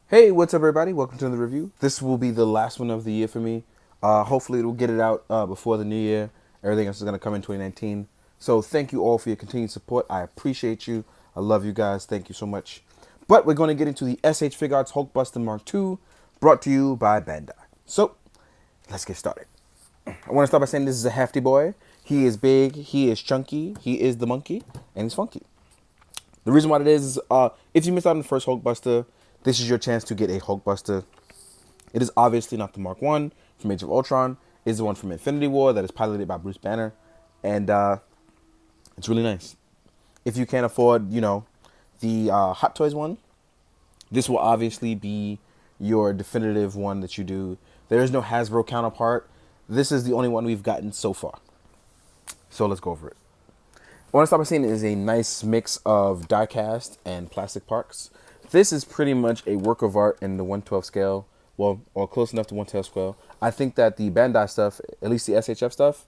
Hey, what's up, everybody? Welcome to the review. This will be the last one of the year for me. Hopefully, it'll get it out before the new year. Everything else is going to come in 2019. So, thank you all for your continued support. I appreciate you. I love you guys. Thank you so much. But we're going to get into the SH Figuarts Hulkbuster Mark II, brought to you by Bandai. So, let's get started. I want to start by saying this is a hefty boy. He is big, he is chunky, he is the monkey, and he's funky. The reason why it is if you missed out on the first Hulkbuster, this is your chance to get a Hulkbuster. It is obviously not the Mark One from Age of Ultron. It is the one from Infinity War that is piloted by Bruce Banner, and it's really nice. If you can't afford, the Hot Toys one, this will obviously be your definitive one that you do. There is no Hasbro counterpart. This is the only one we've gotten so far. So let's go over it. I want to start by saying it is a nice mix of die-cast and plastic parts. This is pretty much a work of art in the 1/12 scale, well, or close enough to 1/12 scale. I think that the Bandai stuff, at least the SHF stuff,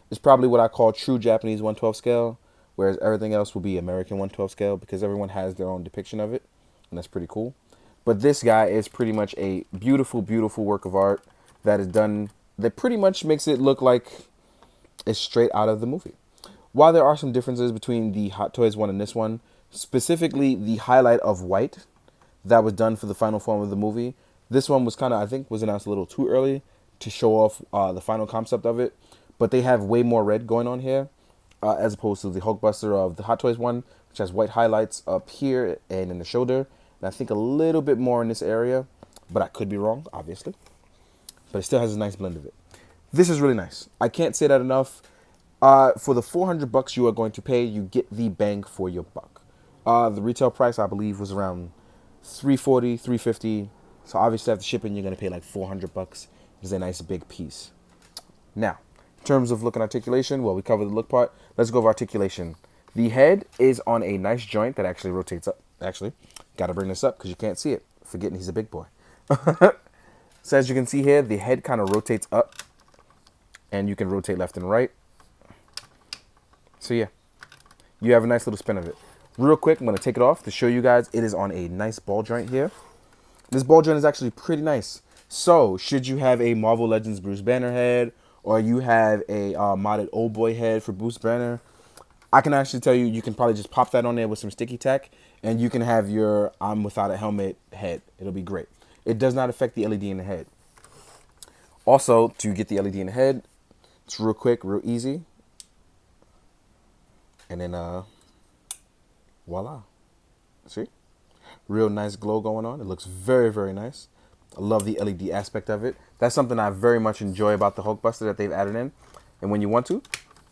is probably what I call true Japanese 1/12 scale, whereas everything else will be American 1/12 scale because everyone has their own depiction of it, and that's pretty cool. But this guy is pretty much a beautiful, beautiful work of art that is done, that pretty much makes it look like it's straight out of the movie. While there are some differences between the Hot Toys one and this one, specifically the highlight of white that was done for the final form of the movie, this one was kind of, I think, was announced a little too early to show off the final concept of it. But they have way more red going on here as opposed to the Hulkbuster of the Hot Toys one, which has white highlights up here and in the shoulder. And I think a little bit more in this area, but I could be wrong, obviously. But it still has a nice blend of it. This is really nice. I can't say that enough. For the $400 you are going to pay, you get the bang for your buck. The retail price, I believe, was around $340, $350. So obviously after shipping, you're going to pay like $400. It's a nice big piece. Now, in terms of look and articulation, well, we covered the look part. Let's go over articulation. The head is on a nice joint that actually rotates up. Actually, got to bring this up because you can't see it. Forgetting he's a big boy. So as you can see here, the head kind of rotates up, and you can rotate left and right. So yeah, you have a nice little spin of it. Real quick, I'm going to take it off to show you guys it is on a nice ball joint here. This ball joint is actually pretty nice. So should you have a Marvel Legends Bruce Banner head, or you have a modded old boy head for Bruce Banner, I can actually tell you, you can probably just pop that on there with some sticky tack, and you can have your I'm without a helmet head. It'll be great. It does not affect the LED in the head. Also, to get the LED in the head, it's real quick, real easy. And then, voila. See? Real nice glow going on. It looks very, very nice. I love the LED aspect of it. That's something I very much enjoy about the Hulkbuster that they've added in. And when you want to,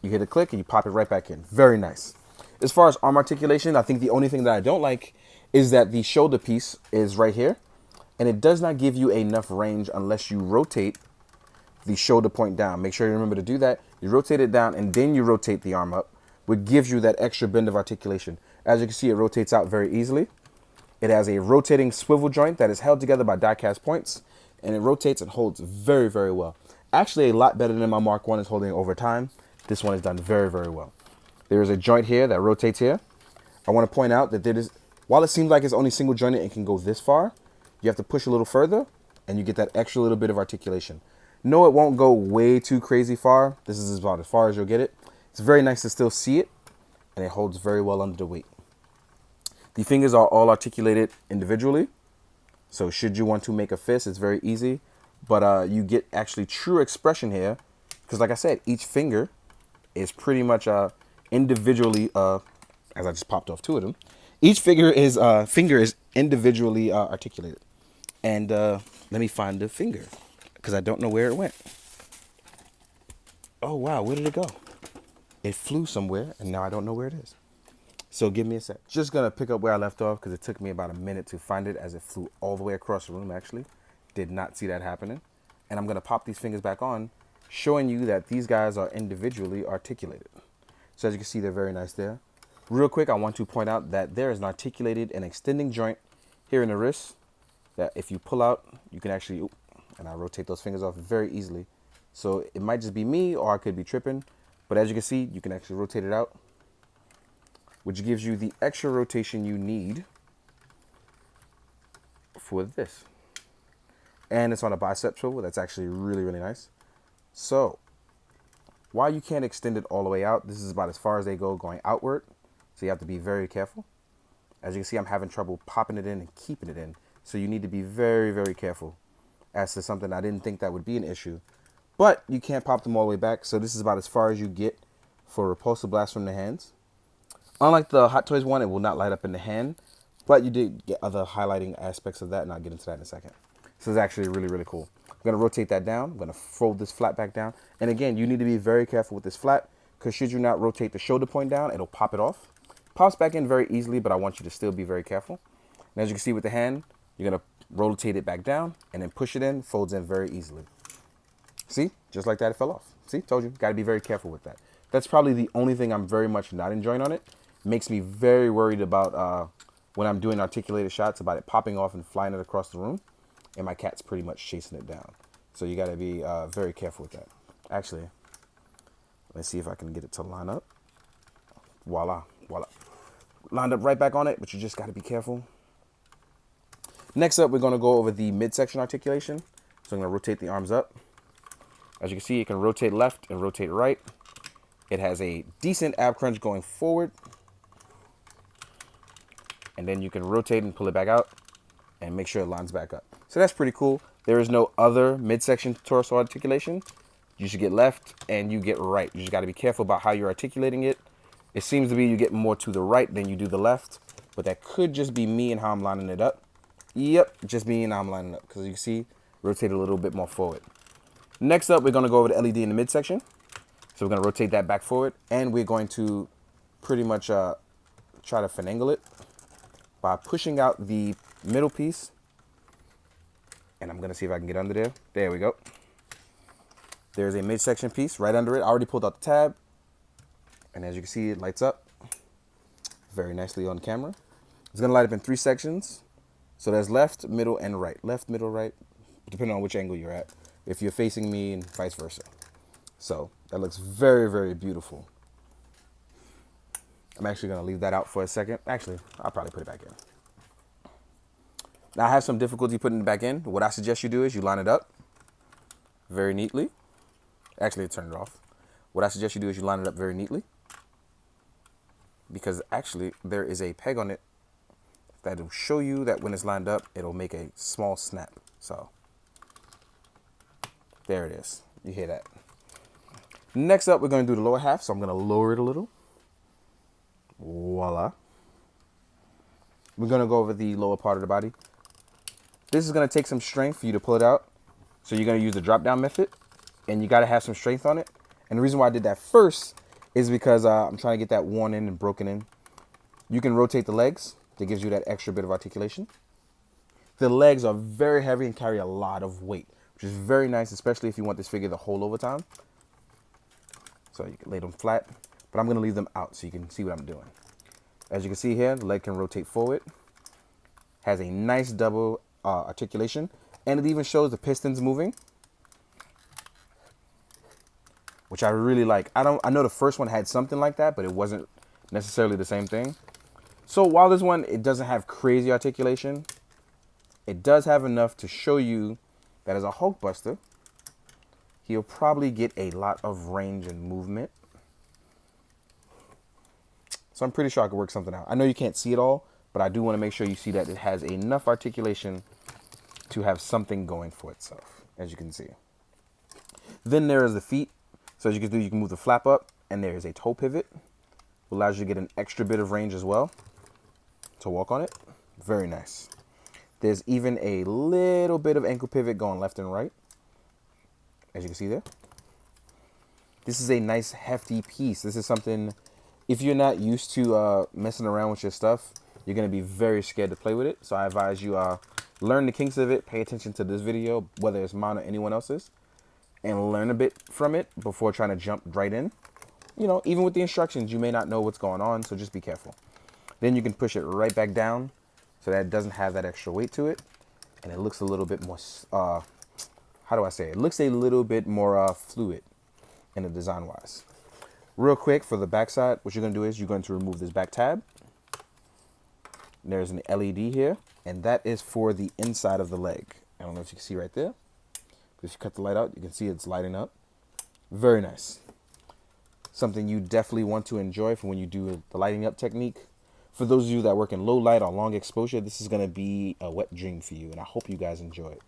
you hit a click and you pop it right back in. Very nice. As far as arm articulation, I think the only thing that I don't like is that the shoulder piece is right here. And it does not give you enough range unless you rotate the shoulder point down. Make sure you remember to do that. You rotate it down and then you rotate the arm up, which gives you that extra bend of articulation. As you can see, it rotates out very easily. It has a rotating swivel joint that is held together by die-cast points, and it rotates and holds very, very well. Actually, a lot better than my Mark 1 is holding over time. This one is done very, very well. There is a joint here that rotates here. I want to point out that while it seems like it's only single jointed and can go this far, you have to push a little further, and you get that extra little bit of articulation. No, it won't go way too crazy far. This is about as far as you'll get it. It's very nice to still see it, and it holds very well under the weight. The fingers are all articulated individually, so should you want to make a fist, it's very easy. But you get actually true expression here, because like I said, each finger is pretty much individually, as I just popped off two of them, each finger is individually articulated. And let me find the finger, because I don't know where it went. Oh, wow, where did it go? It flew somewhere, and now I don't know where it is. So give me a sec. Just going to pick up where I left off because it took me about a minute to find it as it flew all the way across the room, actually. Did not see that happening. And I'm going to pop these fingers back on, showing you that these guys are individually articulated. So as you can see, they're very nice there. Real quick, I want to point out that there is an articulated and extending joint here in the wrist that if you pull out, you can actually, and I rotate those fingers off very easily. So it might just be me or I could be tripping. But as you can see, you can actually rotate it out, which gives you the extra rotation you need careful with this. And it's on a bicep swivel. That's actually really, really nice. So while you can't extend it all the way out, this is about as far as they go going outward. So you have to be very careful. As you can see, I'm having trouble popping it in and keeping it in. So you need to be very, very careful as to something I didn't think that would be an issue. But you can't pop them all the way back. So this is about as far as you get for repulsive blast from the hands. Unlike the Hot Toys one, it will not light up in the hand. But you did get other highlighting aspects of that, and I'll get into that in a second. This is actually really, really cool. I'm going to rotate that down. I'm going to fold this flat back down. And again, you need to be very careful with this flat, because should you not rotate the shoulder point down, it'll pop it off. Pops back in very easily, but I want you to still be very careful. And as you can see with the hand, you're going to rotate it back down and then push it in, folds in very easily. See, just like that, it fell off. See, told you, got to be very careful with that. That's probably the only thing I'm very much not enjoying on it. Makes me very worried about when I'm doing articulated shots, about it popping off and flying it across the room. And my cat's pretty much chasing it down. So you got to be very careful with that. Actually, let's see if I can get it to line up. Voila, voila. Lined up right back on it, but you just got to be careful. Next up, we're going to go over the midsection articulation. So I'm going to rotate the arms up. As you can see, it can rotate left and rotate right. It has a decent ab crunch going forward. And then you can rotate and pull it back out and make sure it lines back up. So that's pretty cool. There is no other midsection torso articulation. You should get left and you get right. You just got to be careful about how you're articulating it. It seems to be you get more to the right than you do the left, but that could just be me and how I'm lining it up. Yep, just me and how I'm lining it up, because you can see, rotate a little bit more forward. Next up, we're going to go over the LED in the midsection. So we're going to rotate that back forward, and we're going to pretty much try to finagle it by pushing out the middle piece. And I'm going to see if I can get under there. There we go. There's a midsection piece right under it. I already pulled out the tab. And as you can see, it lights up very nicely on camera. It's going to light up in 3 sections. So there's left, middle, and right. Left, middle, right, depending on which angle you're at. If you're facing me and vice versa. So that looks very, very beautiful. I'm actually going to leave that out for a second. Actually, I'll probably put it back in. Now I have some difficulty putting it back in. What I suggest you do is you line it up very neatly. Actually, turn it off. What I suggest you do is you line it up very neatly, because actually there is a peg on it that'll show you that when it's lined up, it'll make a small snap. So there it is. You hear that? Next up, we're going to do the lower half. So I'm going to lower it a little. Voila. We're going to go over the lower part of the body. This is going to take some strength for you to pull it out. So you're going to use the drop down method, and you got to have some strength on it. And the reason why I did that first is because I'm trying to get that worn in and broken in. You can rotate the legs. That gives you that extra bit of articulation. The legs are very heavy and carry a lot of weight, which is very nice, especially if you want this figure to hold over time. So you can lay them flat, but I'm going to leave them out so you can see what I'm doing. As you can see here, the leg can rotate forward. Has a nice double articulation, and it even shows the pistons moving, which I really like. I know the first one had something like that, but it wasn't necessarily the same thing. So while this one, it doesn't have crazy articulation, it does have enough to show you that as a Hulkbuster, he'll probably get a lot of range and movement. So I'm pretty sure I could work something out. I know you can't see it all, but I do want to make sure you see that it has enough articulation to have something going for itself, as you can see. Then there is the feet. So as you can do, you can move the flap up, and there is a toe pivot. Allows you to get an extra bit of range as well to walk on it. Very nice. There's even a little bit of ankle pivot going left and right, as you can see there. This is a nice hefty piece. This is something, if you're not used to messing around with your stuff, you're going to be very scared to play with it. So I advise you learn the kinks of it, pay attention to this video, whether it's mine or anyone else's, and learn a bit from it before trying to jump right in. You know, even with the instructions, you may not know what's going on, so just be careful. Then you can push it right back down so that it doesn't have that extra weight to it. And it looks a little bit more, how do I say it? It looks a little bit more fluid in the design-wise. Real quick, for the backside, what you're going to do is you're going to remove this back tab. There's an LED here. And that is for the inside of the leg. I don't know if you can see right there. But if you cut the light out, you can see it's lighting up. Very nice. Something you definitely want to enjoy for when you do the lighting up technique. For those of you that work in low light or long exposure, this is going to be a wet dream for you. And I hope you guys enjoy it.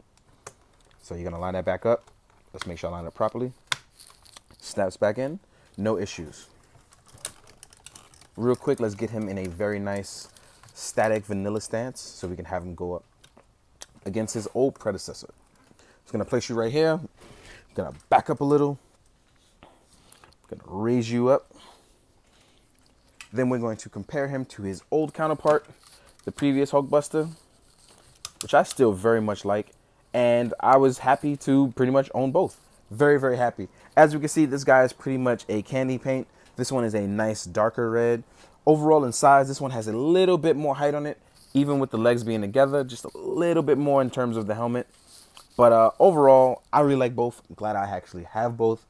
So you're going to line that back up. Let's make sure I line it properly. Snaps back in. No issues. Real quick, let's get him in a very nice static vanilla stance so we can have him go up against his old predecessor. Just going to place you right here. I'm going to back up a little. I'm going to raise you up. Then we're going to compare him to his old counterpart, the previous Hulkbuster, which I still very much like. And I was happy to pretty much own both. Very, very happy. As we can see, this guy is pretty much a candy paint. This one is a nice darker red. Overall in size, this one has a little bit more height on it, even with the legs being together, just a little bit more in terms of the helmet. But overall, I really like both. I'm glad I actually have both.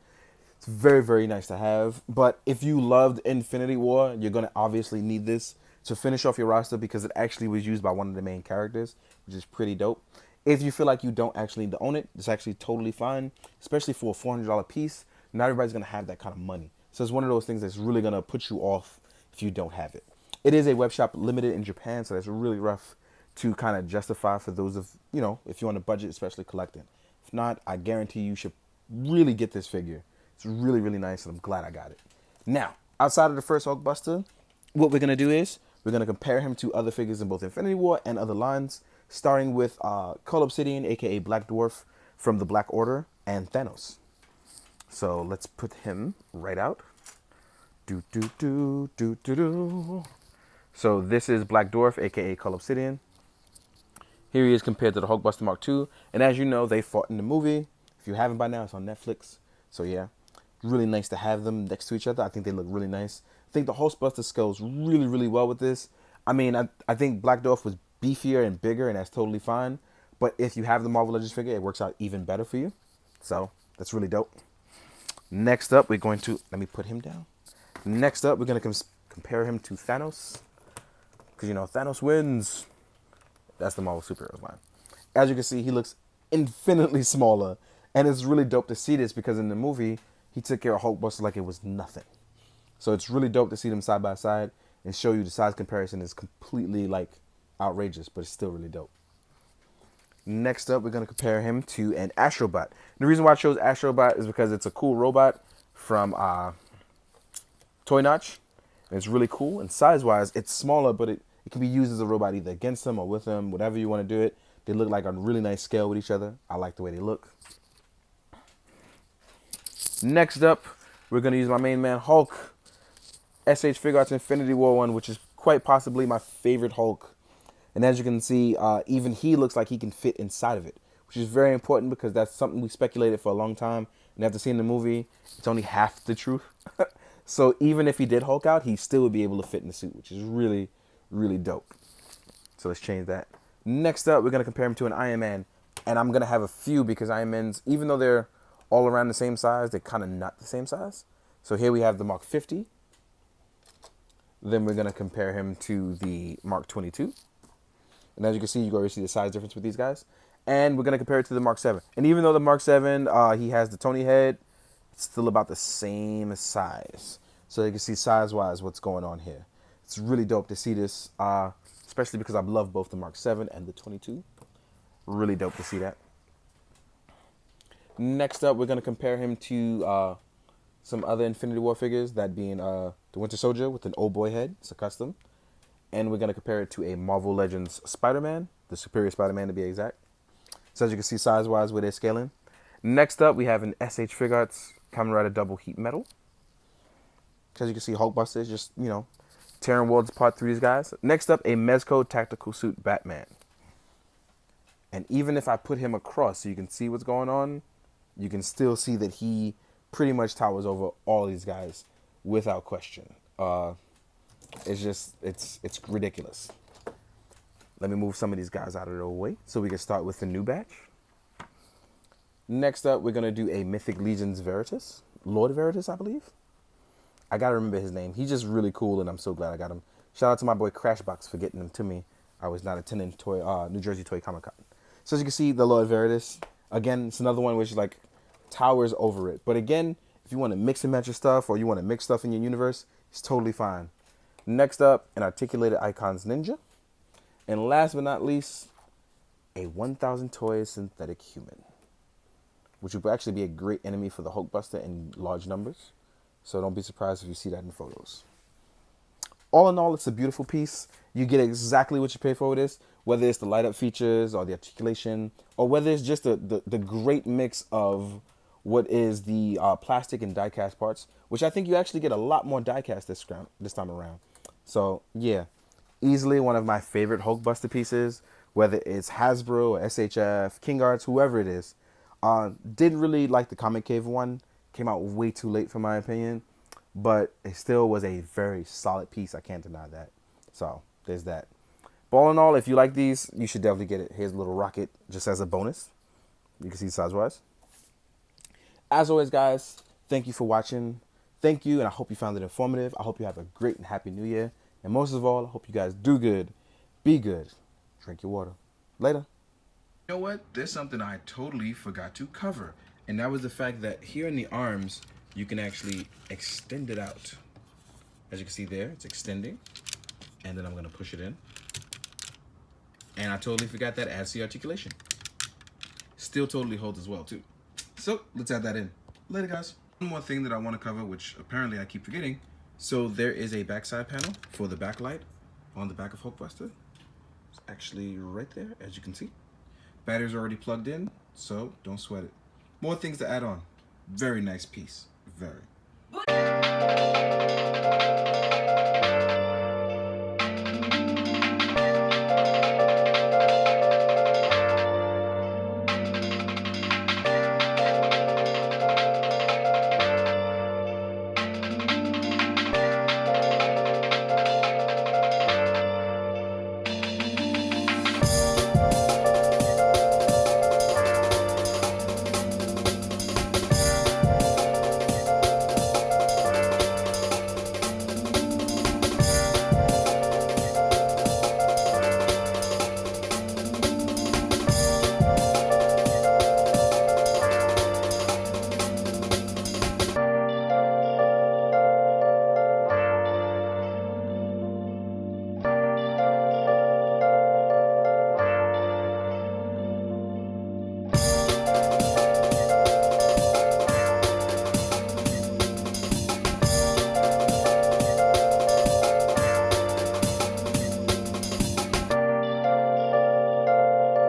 It's very, very nice to have. But if you loved Infinity War, you're going to obviously need this to finish off your roster because it actually was used by one of the main characters, which is pretty dope. If you feel like you don't actually need to own it, it's actually totally fine, especially for a $400 piece. Not everybody's going to have that kind of money. So it's one of those things that's really going to put you off if you don't have it. It is a web shop limited in Japan, so that's really rough to kind of justify for those of, you know, if you're on a budget, especially collecting. If not, I guarantee you should really get this figure. It's really, really nice, and I'm glad I got it. Now, outside of the first Hulkbuster, what we're going to do is we're going to compare him to other figures in both Infinity War and other lines, starting with Cull Obsidian, a.k.a. Black Dwarf from the Black Order, and Thanos. So let's put him right out. So this is Black Dwarf, a.k.a. Cull Obsidian. Here he is compared to the Hulkbuster Mark II. And as you know, they fought in the movie. If you haven't by now, it's on Netflix. So yeah, really nice to have them next to each other. I think they look really nice. I think the Hulkbuster scales really, really well with this. I mean, I think Black Dwarf was beefier and bigger, and that's totally fine. But if you have the Marvel Legends figure, it works out even better for you. So that's really dope. Next up, we're going to, let me put him down. Next up, we're going to compare him to Thanos. Because, you know, Thanos wins. That's the Marvel Superheroes line. As you can see, he looks infinitely smaller. And it's really dope to see this because in the movie, he took care of Hulkbuster like it was nothing. So it's really dope to see them side by side and show you the size comparison is completely, like, outrageous. But it's still really dope. Next up, we're going to compare him to an Astrobot. The reason why I chose Astrobot is because it's a cool robot from Toy Notch. And it's really cool. And size-wise, it's smaller, but it can be used as a robot either against him or with him, whatever you want to do it. They look like on a really nice scale with each other. I like the way they look. Next up, we're going to use my main man, Hulk. SH Figuarts Infinity War 1, which is quite possibly my favorite Hulk. And as you can see, even he looks like he can fit inside of it, which is very important because that's something we speculated for a long time. And after seeing the movie, it's only half the truth. So even if he did Hulk out, he still would be able to fit in the suit, which is really, really dope. So let's change that. Next up, we're going to compare him to an Iron Man. And I'm going to have a few because Iron Mans, even though they're all around the same size, they're kind of not the same size. So here we have the Mark 50. Then we're going to compare him to the Mark 22. And as you can see, you can already see the size difference with these guys. And we're going to compare it to the Mark 7. And even though the Mark 7, he has the Tony head, it's still about the same size. So you can see size-wise what's going on here. It's really dope to see this, especially because I love both the Mark 7 and the 22. Really dope to see that. Next up, we're going to compare him to some other Infinity War figures, that being the Winter Soldier with an old boy head. It's a custom. And we're going to compare it to a Marvel Legends Spider-Man, the Superior Spider-Man to be exact. So as you can see size-wise where they're scaling. Next up, we have an SH Figuarts Kamen Rider Double Heat Metal. As you can see, Hulkbuster is just, you know, tearing worlds apart through these guys. Next up, a Mezco Tactical Suit Batman. And even if I put him across so you can see what's going on, you can still see that he pretty much towers over all these guys without question. It's just, it's ridiculous. Let me move some of these guys out of the way so we can start with the new batch. Next up, we're going to do a Mythic Legions Veritas. Lord Veritas, I believe. I got to remember his name. He's just really cool, and I'm so glad I got him. Shout out to my boy Crashbox for getting him to me. I was not attending New Jersey Toy Comic Con. So as you can see, the Lord Veritas, again, it's another one which like towers over it. But again, if you want to mix and match your stuff or you want to mix stuff in your universe, it's totally fine. Next up, an Articulated Icons Ninja. And last but not least, a 1,000 toy synthetic human, which would actually be a great enemy for the Hulkbuster in large numbers. So don't be surprised if you see that in photos. All in all, it's a beautiful piece. You get exactly what you pay for with this, whether it's the light up features or the articulation, or whether it's just the great mix of what is the plastic and die cast parts, which I think you actually get a lot more die cast this time around. So yeah, easily one of my favorite Hulkbuster pieces, whether it's Hasbro or SHF, King Arts, whoever it is. Didn't really like the Comic Cave one. Came out way too late for my opinion, but it still was a very solid piece. I can't deny that. So there's that. But all in all, if you like these, you should definitely get it. Here's a little rocket just as a bonus. You can see size-wise. As always, guys, thank you for watching. Thank you, and I hope you found it informative. I hope you have a great and happy new year. And most of all, I hope you guys do good, be good, drink your water. Later. You know what? There's something I totally forgot to cover. And that was the fact that here in the arms, you can actually extend it out. As you can see there, it's extending. And then I'm going to push it in. And I totally forgot that adds to the articulation. Still totally holds as well, too. So let's add that in. Later, guys. One more thing that I want to cover, which apparently I keep forgetting. So there is a backside panel for the backlight on the back of Hulkbuster. It's actually right there, as you can see. Batteries are already plugged in, so don't sweat it. More things to add on. Very nice piece. Very.